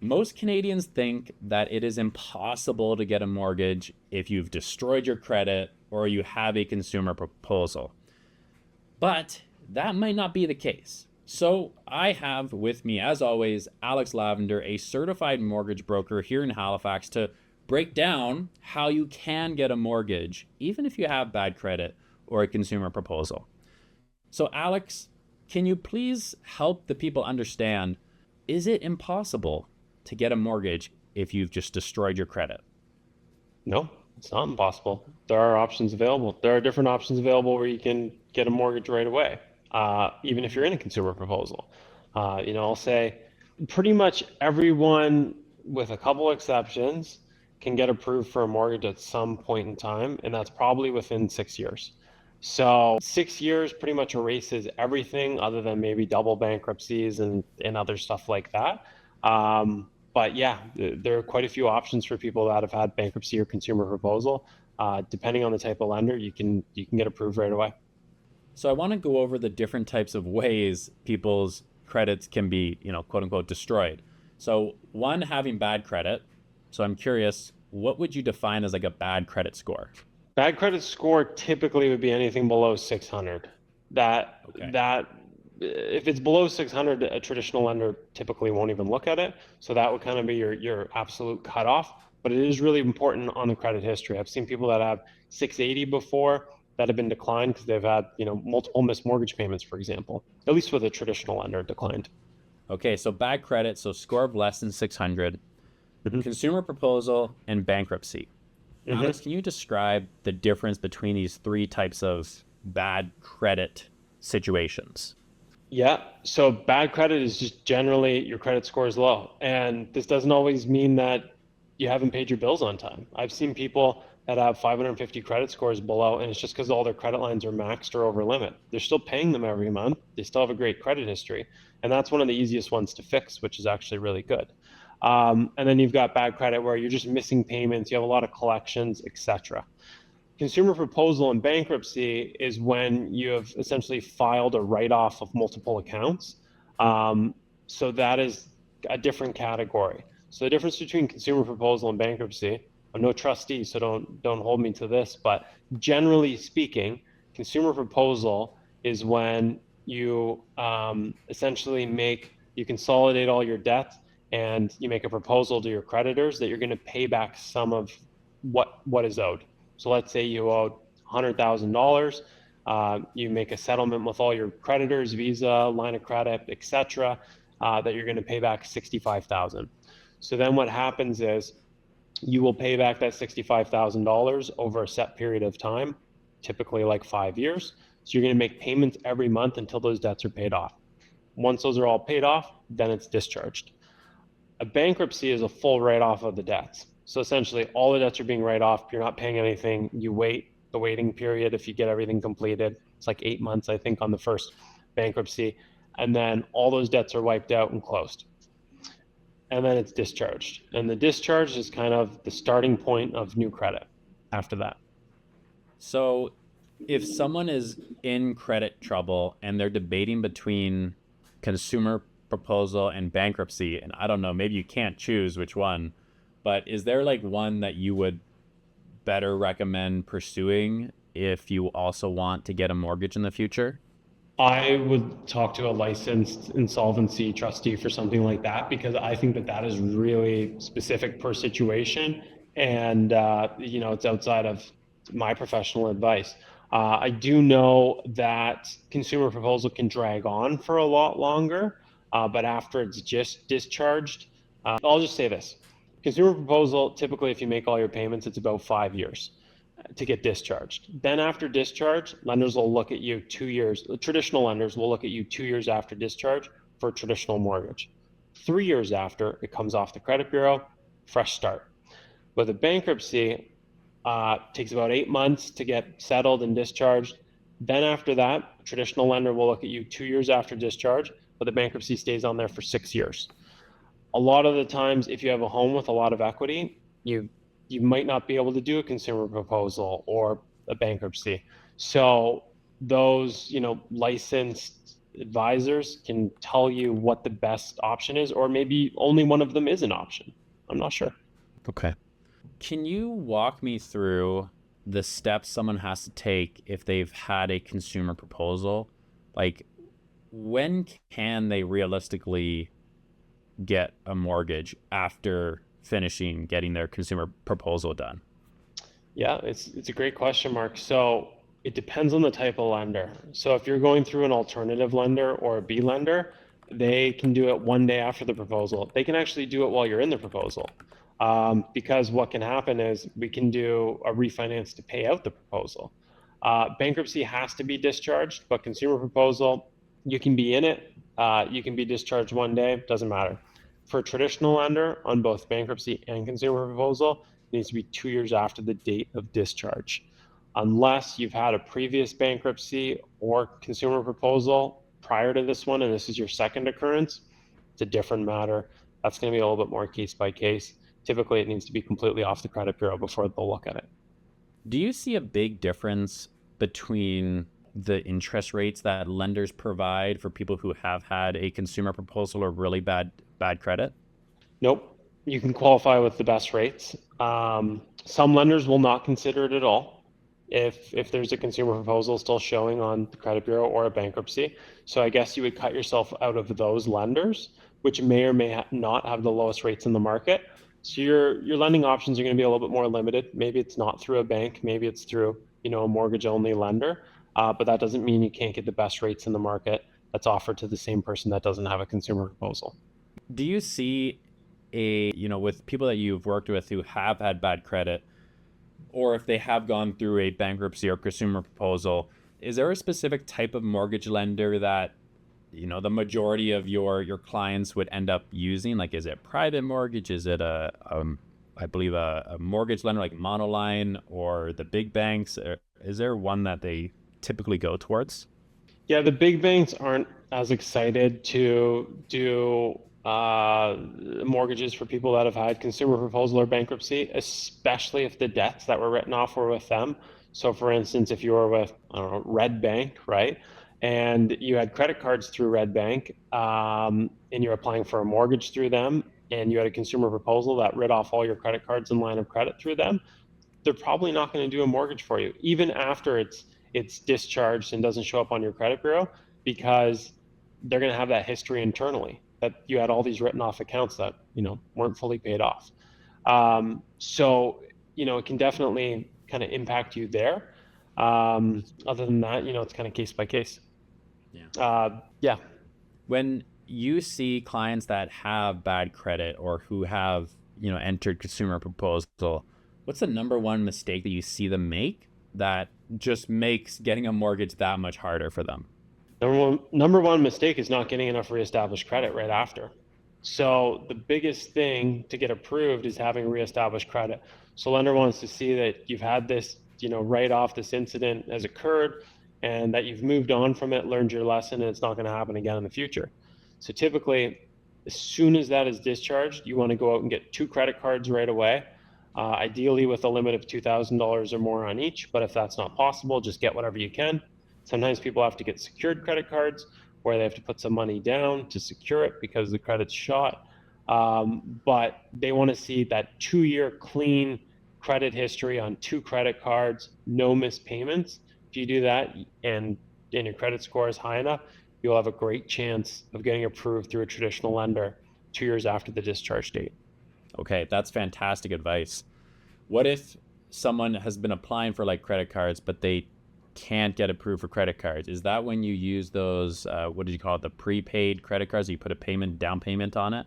Most Canadians think that it is impossible to get a mortgage if you've destroyed your credit or you have a consumer proposal. But that might not be the case. So I have with me, as always, Alex Lavender, a certified mortgage broker here in Halifax, to break down how you can get a mortgage, even if you have bad credit or a consumer proposal. So, Alex, can you please help the people understand, is it impossible to get a mortgage if you've just destroyed your credit? No, it's not impossible. There are options available. There are different options available where you can get a mortgage right away, even if you're in a consumer proposal. I'll say pretty much everyone, with a couple exceptions, can get approved for a mortgage at some point in time, and that's probably within 6 years. So 6 years pretty much erases everything other than maybe double bankruptcies and other stuff like that. But yeah, there are quite a few options for people that have had bankruptcy or consumer proposal. Depending on the type of lender, you can get approved right away. So I want to go over the different types of ways people's credits can be, quote unquote, destroyed. So one, having bad credit. So I'm curious, what would you define as like a bad credit score? Bad credit score typically would be anything below 600. That Okay. that if it's below 600, a traditional lender typically won't even look at it. So that would kind of be your absolute cutoff. But it is really important on the credit history. I've seen people that have 680 before that have been declined because they've had, multiple missed mortgage payments, for example. At least with a traditional lender, declined. Okay, so bad credit, so score of less than 600, hmm consumer proposal, and bankruptcy. hmm Alex, can you describe the difference between these three types of bad credit situations? Yeah. So bad credit is just generally your credit score is low. And this doesn't always mean that you haven't paid your bills on time. I've seen people that have 550 credit scores below, and it's just because all their credit lines are maxed or over limit. They're still paying them every month. They still have a great credit history. And that's one of the easiest ones to fix, which is actually really good. And then you've got bad credit where you're just missing payments, you have a lot of collections, etc. Consumer proposal in bankruptcy is when you have essentially filed a write-off of multiple accounts. So that is a different category. So the difference between consumer proposal and bankruptcy, I'm no trustee, so don't hold me to this, but generally speaking, consumer proposal is when you essentially you consolidate all your debt and you make a proposal to your creditors that you're going to pay back some of what is owed. So let's say you owed $100,000. You make a settlement with all your creditors, Visa, line of credit, etc., that you're going to pay back $65,000. So then what happens is you will pay back that $65,000 over a set period of time, typically like 5 years. So you're going to make payments every month until those debts are paid off. Once those are all paid off, then it's discharged. A bankruptcy is a full write-off of the debts. So essentially, all the debts are being write off. You're not paying anything. You wait the waiting period if you get everything completed. It's like 8 months, I think, on the first bankruptcy. And then all those debts are wiped out and closed. And then it's discharged. And the discharge is kind of the starting point of new credit after that. So, if someone is in credit trouble and they're debating between consumer proposal and bankruptcy, and I don't know, maybe you can't choose which one, but is there like one that you would better recommend pursuing if you also want to get a mortgage in the future? I would talk to a licensed insolvency trustee for something like that because I think that is really specific per situation, and it's outside of my professional advice. I do know that consumer proposal can drag on for a lot longer, but after it's just discharged, I'll just say this: consumer proposal, typically, if you make all your payments, it's about 5 years to get discharged. Then after discharge, lenders will look at you 2 years. Traditional lenders will look at you 2 years after discharge for a traditional mortgage. 3 years after, it comes off the credit bureau, fresh start. With a bankruptcy, takes about 8 months to get settled and discharged. Then after that, a traditional lender will look at you 2 years after discharge, but the bankruptcy stays on there for 6 years. A lot of the times, if you have a home with a lot of equity, you might not be able to do a consumer proposal or a bankruptcy. So those, licensed advisors can tell you what the best option is, or maybe only one of them is an option. I'm not sure. Okay. Can you walk me through the steps someone has to take if they've had a consumer proposal? Like, when can they realistically get a mortgage after finishing getting their consumer proposal done? Yeah, it's a great question, Mark. So it depends on the type of lender. So if you're going through an alternative lender or a B lender, they can do it one day after the proposal. They can actually do it while you're in the proposal. Because what can happen is we can do a refinance to pay out the proposal. Bankruptcy has to be discharged, but consumer proposal, you can be in it. You can be discharged one day, doesn't matter. For a traditional lender on both bankruptcy and consumer proposal, it needs to be 2 years after the date of discharge. Unless you've had a previous bankruptcy or consumer proposal prior to this one, and this is your second occurrence, it's a different matter. That's going to be a little bit more case by case. Typically, it needs to be completely off the credit bureau before they'll look at it. Do you see a big difference between the interest rates that lenders provide for people who have had a consumer proposal or really bad credit? Nope. You can qualify with the best rates. Some lenders will not consider it at all if there's a consumer proposal still showing on the credit bureau or a bankruptcy. So I guess you would cut yourself out of those lenders, which may or may not have the lowest rates in the market. So your lending options are going to be a little bit more limited. Maybe it's not through a bank, maybe it's through a mortgage only lender, but that doesn't mean you can't get the best rates in the market that's offered to the same person that doesn't have a consumer proposal. Do you see with people that you've worked with who have had bad credit, or if they have gone through a bankruptcy or consumer proposal, is there a specific type of mortgage lender that the majority of your clients would end up using? Like, is it private mortgage? Is it I believe a mortgage lender like Monoline or the big banks? Is there one that they typically go towards? Yeah, the big banks aren't as excited to do mortgages for people that have had consumer proposal or bankruptcy, especially if the debts that were written off were with them. So, for instance, if you were with, I don't know, Red Bank, right, and you had credit cards through Red Bank, and you're applying for a mortgage through them, and you had a consumer proposal that writ off all your credit cards and line of credit through them, they're probably not going to do a mortgage for you, even after it's discharged and doesn't show up on your credit bureau, because they're going to have that history internally that you had all these written off accounts that weren't fully paid off. So it can definitely kind of impact you there. Other than that, it's kind of case by case. Yeah. When you see clients that have bad credit or who have entered consumer proposal, what's the number one mistake that you see them make that just makes getting a mortgage that much harder for them? Number one mistake is not getting enough reestablished credit right after. So the biggest thing to get approved is having reestablished credit. So lender wants to see that you've had this, write off, this incident has occurred, and that you've moved on from it, learned your lesson, and it's not going to happen again in the future. So typically, as soon as that is discharged, you want to go out and get 2 credit cards right away, ideally with a limit of $2,000 or more on each. But if that's not possible, just get whatever you can. Sometimes people have to get secured credit cards where they have to put some money down to secure it because the credit's shot. But they want to see that 2-year clean credit history on 2 credit cards, no missed payments. If you do that and your credit score is high enough, you'll have a great chance of getting approved through a traditional lender 2 years after the discharge date. Okay, that's fantastic advice. What if someone has been applying for credit cards, but they can't get approved for credit cards? Is that when you use those, what did you call it, the prepaid credit cards? You put a down payment on it?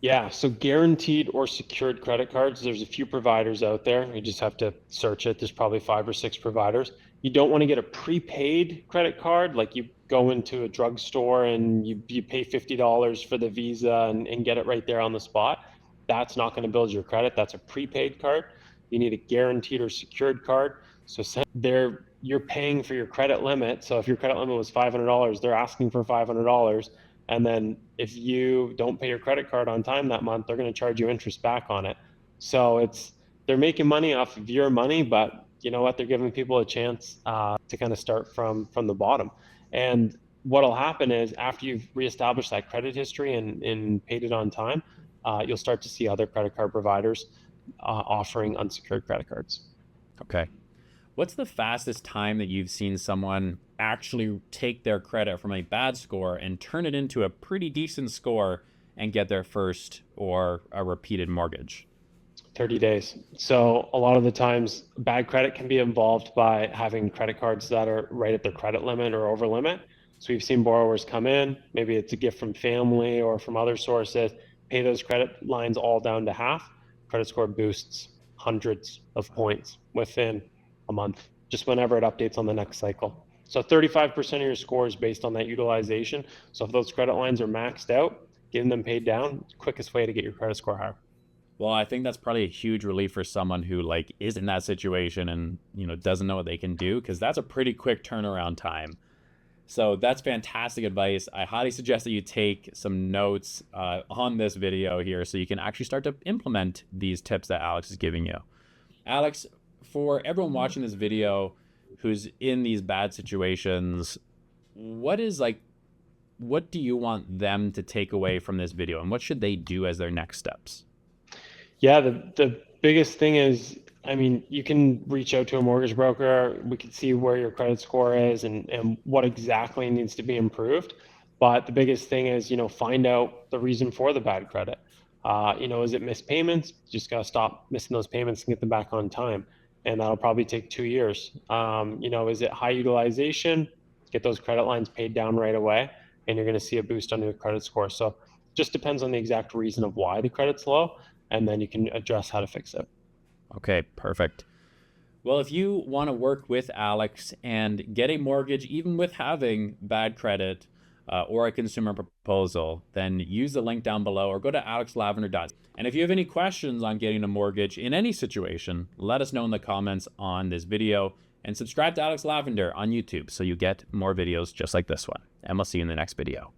Yeah, so guaranteed or secured credit cards, there's a few providers out there. You just have to search it. There's probably 5 or 6 providers. You don't want to get a prepaid credit card, like you go into a drugstore and you pay $50 for the Visa and get it right there on the spot. That's not going to build your credit. That's a prepaid card. You need a guaranteed or secured card. So you're paying for your credit limit. So if your credit limit was $500, they're asking for $500. And then if you don't pay your credit card on time that month, they're going to charge you interest back on it. So they're making money off of your money, but you know what? They're giving people a chance to kind of start from the bottom. And what'll happen is after you've reestablished that credit history and paid it on time, you'll start to see other credit card providers offering unsecured credit cards. Okay. What's the fastest time that you've seen someone actually take their credit from a bad score and turn it into a pretty decent score and get their first or a repeated mortgage? 30 days. So a lot of the times bad credit can be involved by having credit cards that are right at their credit limit or over limit. So we've seen borrowers come in, maybe it's a gift from family or from other sources, pay those credit lines all down to half. Credit score boosts hundreds of points within a month, just whenever it updates on the next cycle. So 35% of your score is based on that utilization. So if those credit lines are maxed out, getting them paid down, quickest way to get your credit score higher. Well, I think that's probably a huge relief for someone who like is in that situation and, doesn't know what they can do, because that's a pretty quick turnaround time. So that's fantastic advice. I highly suggest that you take some notes on this video here so you can actually start to implement these tips that Alex is giving you. Alex, for everyone watching this video who's in these bad situations, what do you want them to take away from this video, and what should they do as their next steps? Yeah, the biggest thing is, I mean, you can reach out to a mortgage broker. We can see where your credit score is and what exactly needs to be improved. But the biggest thing is, find out the reason for the bad credit. Is it missed payments? You just got to stop missing those payments and get them back on time. And that'll probably take 2 years. Is it high utilization? Get those credit lines paid down right away, and you're going to see a boost on your credit score. So just depends on the exact reason of why the credit's low, and then you can address how to fix it. Okay, perfect. Well, if you want to work with Alex and get a mortgage, even with having bad credit or a consumer proposal, then use the link down below or go to alexlavender.com. And if you have any questions on getting a mortgage in any situation, let us know in the comments on this video, and subscribe to Alex Lavender on YouTube so you get more videos just like this one. And we'll see you in the next video.